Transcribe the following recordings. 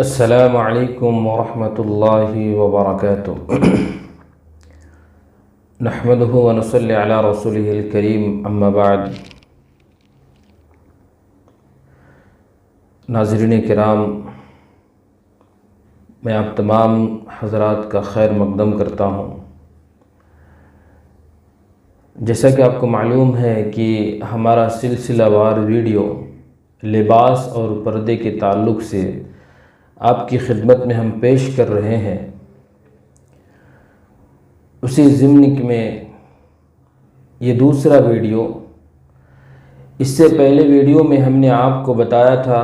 السلام علیکم ورحمۃ اللہ وبرکاتہ۔ نحمده ونصلی علی رسولہ الکریم، اما بعد۔ ناظرین کرام، میں آپ تمام حضرات کا خیر مقدم کرتا ہوں۔ جیسا کہ آپ کو معلوم ہے کہ ہمارا سلسلہ وار ویڈیو لباس اور پردے کے تعلق سے آپ کی خدمت میں ہم پیش کر رہے ہیں۔ اسی ضمن میں یہ دوسرا ویڈیو، اس سے پہلے ویڈیو میں ہم نے آپ کو بتایا تھا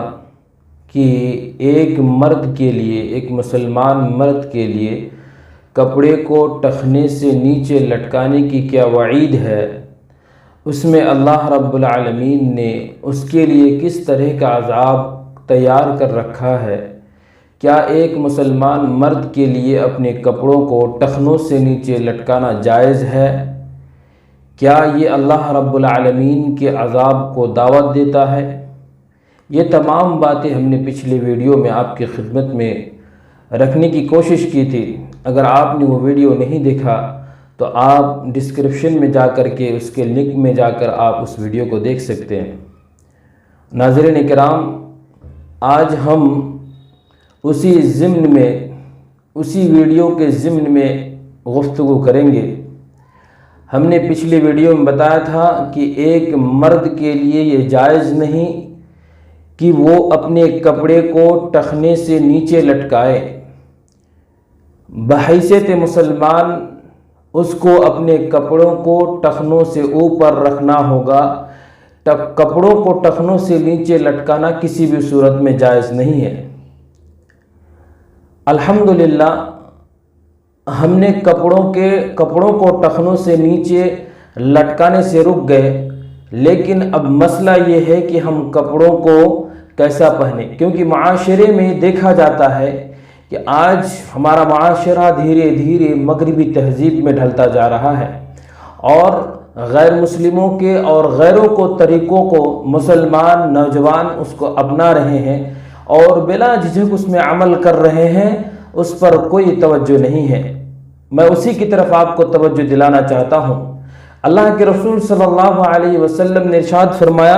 کہ ایک مرد کے لیے، ایک مسلمان مرد کے لیے کپڑے کو ٹخنے سے نیچے لٹکانے کی کیا وعید ہے، اس میں اللہ رب العالمین نے اس کے لیے کس طرح کا عذاب تیار کر رکھا ہے۔ کیا ایک مسلمان مرد کے لیے اپنے کپڑوں کو ٹخنوں سے نیچے لٹکانا جائز ہے؟ کیا یہ اللہ رب العالمین کے عذاب کو دعوت دیتا ہے؟ یہ تمام باتیں ہم نے پچھلے ویڈیو میں آپ کی خدمت میں رکھنے کی کوشش کی تھی۔ اگر آپ نے وہ ویڈیو نہیں دیکھا تو آپ ڈسکرپشن میں جا کر کے اس کے لنک میں جا کر آپ اس ویڈیو کو دیکھ سکتے ہیں۔ ناظرین کرام، آج ہم اسی ضمن میں، اسی ویڈیو کے ضمن میں گفتگو کریں گے۔ ہم نے پچھلی ویڈیو میں بتایا تھا کہ ایک مرد کے لیے یہ جائز نہیں کہ وہ اپنے کپڑے کو ٹخنے سے نیچے لٹکائے۔ بحیثیت مسلمان اس کو اپنے کپڑوں کو ٹخنوں سے اوپر رکھنا ہوگا۔ کپڑوں کو ٹخنوں سے نیچے لٹکانا کسی بھی صورت میں جائز نہیں ہے۔ الحمدللہ ہم نے کپڑوں کو ٹخنوں سے نیچے لٹکانے سے رک گئے، لیکن اب مسئلہ یہ ہے کہ ہم کپڑوں کو کیسا پہنیں، کیونکہ معاشرے میں دیکھا جاتا ہے کہ آج ہمارا معاشرہ دھیرے دھیرے مغربی تہذیب میں ڈھلتا جا رہا ہے، اور غیر مسلموں کے اور غیروں کو طریقوں کو مسلمان نوجوان اس کو اپنا رہے ہیں اور بلا جھجک اس میں عمل کر رہے ہیں، اس پر کوئی توجہ نہیں ہے۔ میں اسی کی طرف آپ کو توجہ دلانا چاہتا ہوں۔ اللہ کے رسول صلی اللہ علیہ وسلم نے ارشاد فرمایا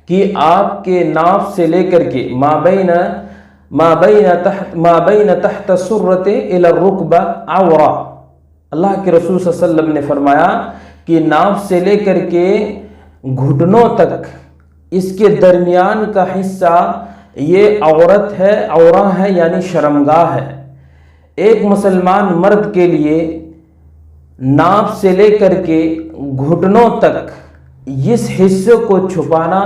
کہ آپ کے ناف سے لے کر کے ما بین تحت السرۃ الی الرکبہ عورہ۔ اللہ کے رسول صلی اللہ علیہ وسلم نے فرمایا کہ ناف سے لے کر کے گھٹنوں تک اس کے درمیان کا حصہ یہ عورت ہے، عورہ ہے، یعنی شرمگاہ ہے۔ ایک مسلمان مرد کے لیے ناف سے لے کر کے گھٹنوں تک اس حصے کو چھپانا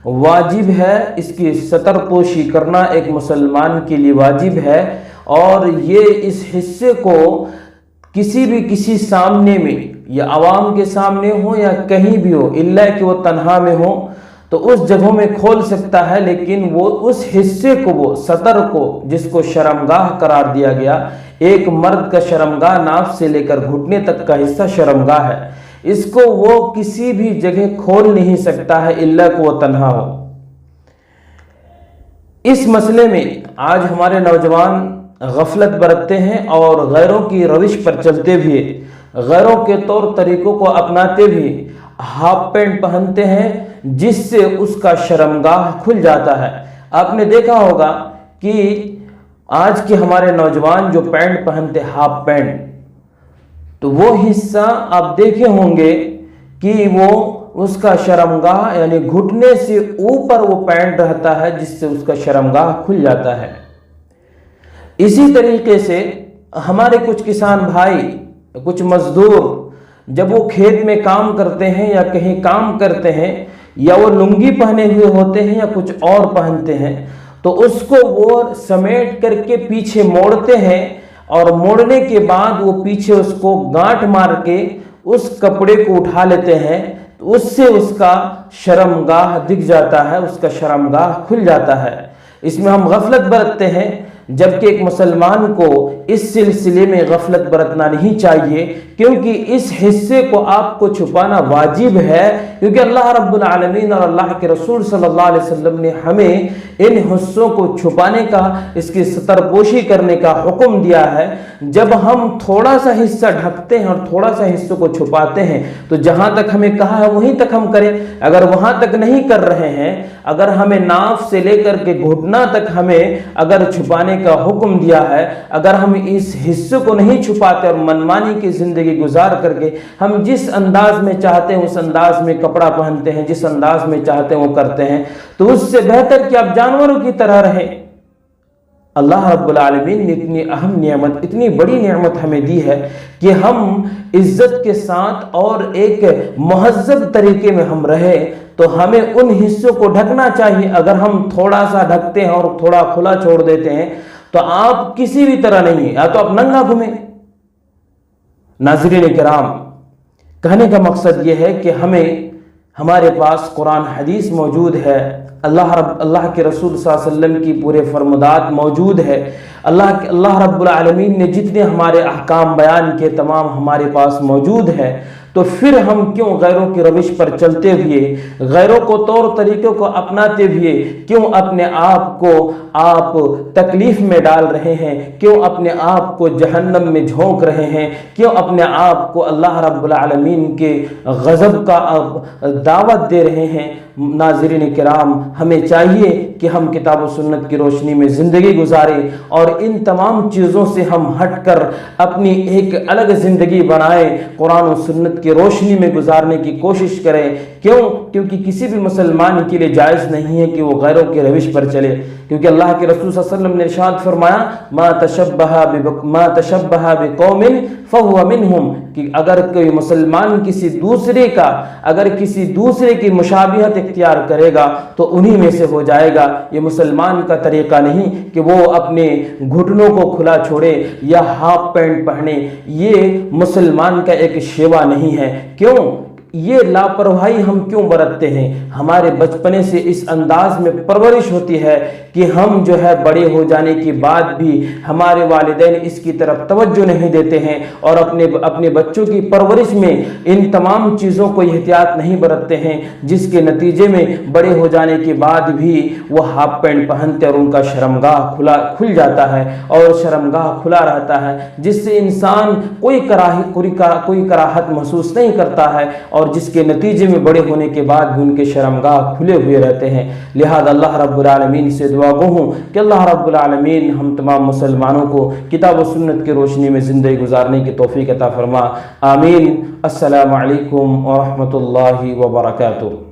واجب ہے، اس کی ستر پوشی کرنا ایک مسلمان کے لیے واجب ہے، اور یہ اس حصے کو کسی سامنے میں، یا عوام کے سامنے ہو یا کہیں بھی ہو، الا کہ وہ تنہا میں ہو تو اس جگہوں میں کھول سکتا ہے، لیکن وہ اس حصے کو، وہ سطر کو جس کو شرمگاہ قرار دیا گیا، ایک مرد کا شرمگاہ ناف سے لے کر گھٹنے تک کا حصہ شرمگاہ ہے، اس کو وہ کسی بھی جگہ کھول نہیں سکتا ہے الا کہ وہ تنہا ہو۔ اس مسئلے میں آج ہمارے نوجوان غفلت برتتے ہیں اور غیروں کی روش پر چلتے بھی، غیروں کے طور طریقوں کو اپناتے بھی ہاف پینٹ پہنتے ہیں، جس سے اس کا شرمگاہ کھل جاتا ہے۔ آپ نے دیکھا ہوگا کہ آج کے ہمارے نوجوان جو پینٹ پہنتے، ہاف پینٹ، تو وہ حصہ آپ دیکھے ہوں گے کہ وہ اس کا شرمگاہ یعنی گھٹنے سے اوپر وہ پینٹ رہتا ہے، جس سے اس کا شرمگاہ کھل جاتا ہے۔ اسی طریقے سے ہمارے کچھ کسان بھائی، کچھ مزدور جب وہ کھیت میں کام کرتے ہیں یا کہیں کام کرتے ہیں، یا وہ لنگی پہنے ہوئے ہوتے ہیں یا کچھ اور پہنتے ہیں، تو اس کو وہ سمیٹ کر کے پیچھے موڑتے ہیں، اور موڑنے کے بعد وہ پیچھے اس کو گانٹھ مار کے اس کپڑے کو اٹھا لیتے ہیں، تو اس سے اس کا شرمگاہ دکھ جاتا ہے، اس کا شرمگاہ کھل جاتا ہے۔ اس میں ہم غفلت برتتے ہیں، جبکہ ایک مسلمان کو اس سلسلے میں غفلت برتنا نہیں چاہیے، کیونکہ اس حصے کو آپ کو چھپانا واجب ہے، کیونکہ اللہ رب العالمین اور اللہ کے رسول صلی اللہ علیہ وسلم نے ہمیں ان حصوں کو چھپانے کا، اس کی ستر پوشی کرنے کا حکم دیا ہے۔ جب ہم تھوڑا سا حصہ ڈھکتے ہیں اور تھوڑا سا حصوں کو چھپاتے ہیں تو جہاں تک ہمیں کہا ہے وہیں تک ہم کریں۔ اگر وہاں تک نہیں کر رہے ہیں، اگر ہمیں ناف سے لے کر کے گھٹنا تک ہمیں اگر چھپانے کا حکم دیا ہے، اگر ہم اس حصے کو نہیں چھپاتے اور منمانی کی زندگی گزار کر کے ہم جس انداز میں چاہتے ہیں اس انداز میں کپڑا پہنتے ہیں، جس انداز میں چاہتے ہیں وہ کرتے ہیں، تو اس سے بہتر کہ آپ جانوروں کی طرح رہیں۔ اللہ رب العالمین نے اتنی اہم نعمت، اتنی بڑی نعمت ہمیں دی ہے کہ ہم عزت کے ساتھ اور ایک مہذب طریقے میں ہم رہے، تو ہمیں ان حصوں کو ڈھکنا چاہیے۔ اگر ہم تھوڑا سا ڈھکتے ہیں اور تھوڑا کھلا چھوڑ دیتے ہیں تو آپ کسی بھی طرح نہیں، یا تو آپ ننگا گھومیں۔ ناظرین کرام، کہنے کا مقصد یہ ہے کہ ہمارے پاس قرآن حدیث موجود ہے، اللہ کے رسول صلی اللہ علیہ وسلم کی پورے فرمودات موجود ہے، اللہ رب العالمین نے جتنے ہمارے احکام بیان کیے تمام ہمارے پاس موجود ہے، تو پھر ہم کیوں غیروں کی روش پر چلتے ہوئے، غیروں کو طور طریقوں کو اپناتے ہوئے کیوں اپنے آپ کو آپ تکلیف میں ڈال رہے ہیں، کیوں اپنے آپ کو جہنم میں جھونک رہے ہیں، کیوں اپنے آپ کو اللہ رب العالمین کے غضب کا دعوت دے رہے ہیں؟ ناظرین کرام، ہمیں چاہیے کہ ہم کتاب و سنت کی روشنی میں زندگی گزاریں اور ان تمام چیزوں سے ہم ہٹ کر اپنی ایک الگ زندگی بنائیں، قرآن و سنت کی روشنی میں گزارنے کی کوشش کریں۔ کیونکہ کسی بھی مسلمان کے لیے جائز نہیں ہے کہ وہ غیروں کے روش پر چلے، کیونکہ اللہ کے رسول صلی اللہ علیہ وسلم نے ارشاد فرمایا ما تشبہ بقوم فہو منہم، کہ اگر کوئی مسلمان کسی دوسرے کی مشابہت اختیار کرے گا تو انہی میں سے ہو جائے گا۔ یہ مسلمان کا طریقہ نہیں کہ وہ اپنے گھٹنوں کو کھلا چھوڑے یا ہاف پینٹ پہنے، یہ مسلمان کا ایک شیوا نہیں ہے۔ کیوں یہ لاپرواہی ہم کیوں برتتے ہیں؟ ہمارے بچپنے سے اس انداز میں پرورش ہوتی ہے کہ ہم جو ہے بڑے ہو جانے کے بعد بھی ہمارے والدین اس کی طرف توجہ نہیں دیتے ہیں اور اپنے بچوں کی پرورش میں ان تمام چیزوں کو احتیاط نہیں برتتے ہیں، جس کے نتیجے میں بڑے ہو جانے کے بعد بھی وہ ہاف پینٹ پہنتے اور ان کا شرمگاہ کھل جاتا ہے اور شرمگاہ کھلا رہتا ہے، جس سے انسان کوئی کراہت محسوس نہیں کرتا ہے اور جس کے نتیجے میں بڑے ہونے کے بعد بھی ان کے شرمگاہ کھلے ہوئے رہتے ہیں۔ لہذا اللہ رب العالمین سے دعا گو ہوں کہ اللہ رب العالمین ہم تمام مسلمانوں کو کتاب و سنت کی روشنی میں زندگی گزارنے کی توفیق عطا فرما، آمین۔ السلام علیکم ورحمۃ اللہ وبرکاتہ۔